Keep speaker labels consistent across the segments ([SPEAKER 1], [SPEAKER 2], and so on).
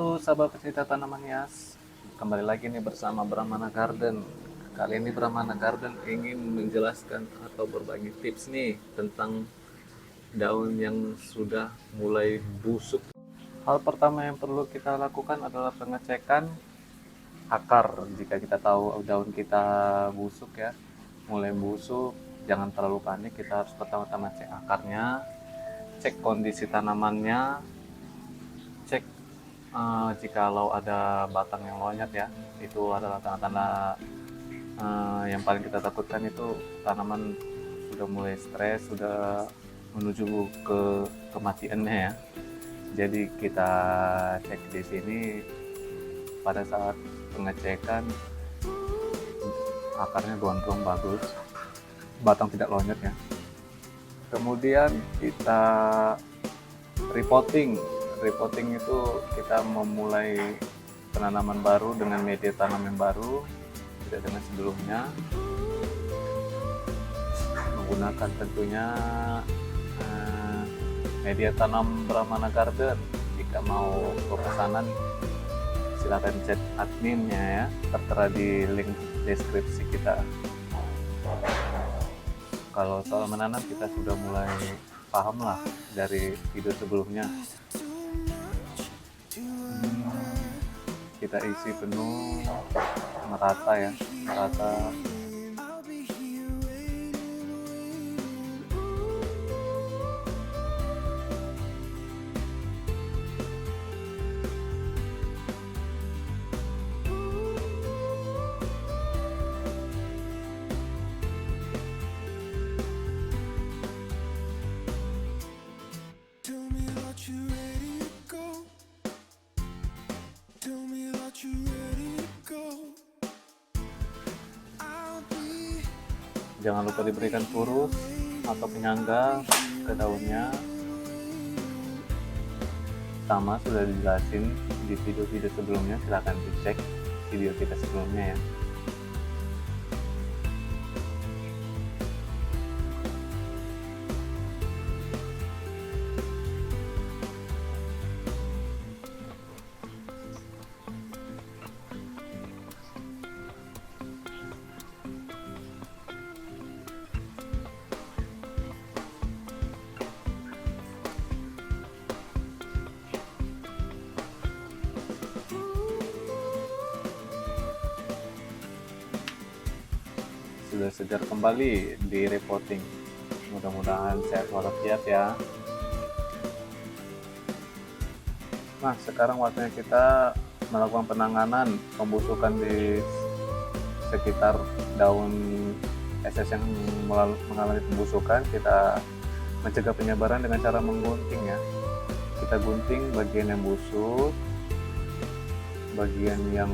[SPEAKER 1] Halo sahabat pecinta tanaman hias, kembali lagi nih bersama Brahmana Garden. Kali ini Brahmana Garden ingin menjelaskan atau berbagi tips nih tentang daun yang sudah mulai busuk. Hal pertama yang perlu kita lakukan adalah pengecekan akar. Jika kita tahu daun kita busuk ya, mulai busuk, jangan terlalu panik. Kita harus pertama-tama cek akarnya, cek kondisi tanamannya, cek jikalau ada batang yang lonyat ya, itu adalah tanda-tanda yang paling kita takutkan. Itu tanaman sudah mulai stres, sudah menuju ke kematiannya ya. Jadi kita cek di sini pada saat pengecekan, akarnya gondrong bagus, batang tidak lonyat ya. Kemudian kita repotting. Repotting itu kita memulai penanaman baru dengan media tanam yang baru, tidak dengan sebelumnya. Menggunakan tentunya media tanam Brahmana Garden. Jika mau pemesanan silakan chat adminnya ya, tertera di link deskripsi kita. Kalau soal menanam kita sudah mulai paham lah dari video sebelumnya. Kita isi penuh, merata ya, merata. Jangan lupa diberikan purus atau penyangga ke daunnya. Sama sudah dijelasin di video-video sebelumnya, silahkan dicek video kita sebelumnya ya. Sudah segar kembali di repotting. Mudah-mudahan sehat walafiat ya. Nah, sekarang waktunya kita melakukan penanganan pembusukan di sekitar daun SS yang mengalami pembusukan. Kita mencegah penyebaran dengan cara menggunting ya. Kita gunting bagian yang busuk, bagian yang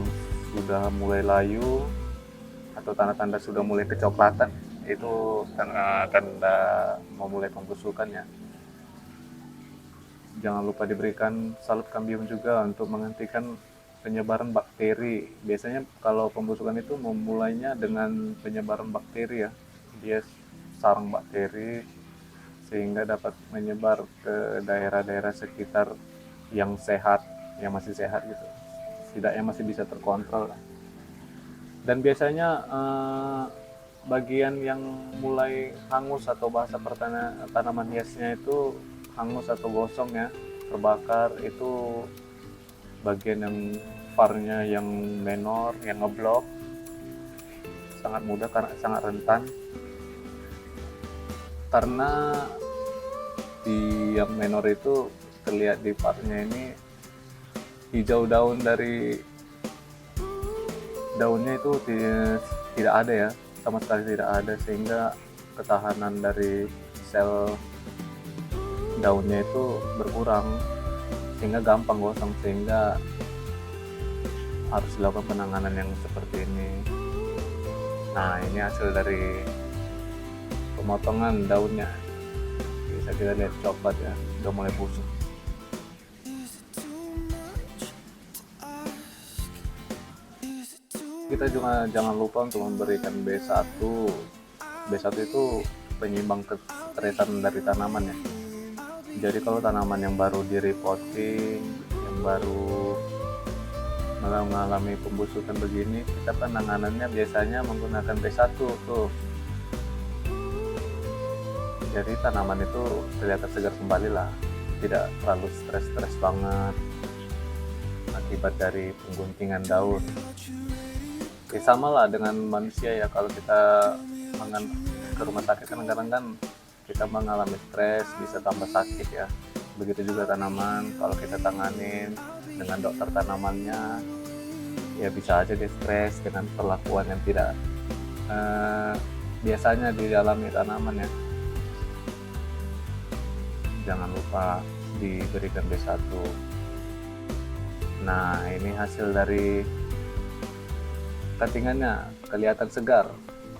[SPEAKER 1] sudah mulai layu atau tanda-tanda sudah mulai kecoklatan, itu tanda memulai pembusukan ya. Jangan lupa diberikan salut kambium juga untuk menghentikan penyebaran bakteri. Biasanya kalau pembusukan itu memulainya dengan penyebaran bakteri ya. Dia sarang bakteri sehingga dapat menyebar ke daerah-daerah sekitar yang sehat, yang masih sehat gitu. Setidaknya masih bisa terkontrol. Dan biasanya bagian yang mulai hangus atau bahasa tanaman hiasnya itu hangus atau gosong ya, terbakar, itu bagian yang farnya yang menor, yang ngeblok, sangat mudah karena sangat rentan. Karena di yang menor itu terlihat di farnya ini hijau daun dari daunnya itu tidak ada ya, sama sekali tidak ada, sehingga ketahanan dari sel daunnya itu berkurang sehingga gampang gosong, sehingga harus dilakukan penanganan yang seperti ini. Nah, ini hasil dari pemotongan daunnya, bisa kita lihat coklat ya, udah mulai busuk. Kita juga jangan lupa untuk memberikan B1. B1 itu penyeimbang kesetresan dari tanaman ya. Jadi kalau tanaman yang baru di repotting, yang baru mengalami pembusukan begini, kita penanganannya biasanya menggunakan B1 tuh. Jadi tanaman itu kelihatan segar kembali lah, tidak terlalu stres banget akibat dari pengguntingan daun. Ya sama lah dengan manusia ya, kalau kita ke rumah sakit kan kadang kan kita mengalami stres, bisa tambah sakit ya. Begitu juga tanaman, kalau kita tanganin dengan dokter tanamannya, ya bisa aja dia stres dengan perlakuan yang tidak biasanya dialami tanaman ya. Jangan lupa diberikan B1. Nah, ini hasil dari cuttingannya, kelihatan segar.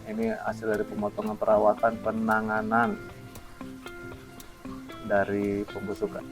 [SPEAKER 1] Ini hasil dari pemotongan perawatan penanganan dari pembusukan.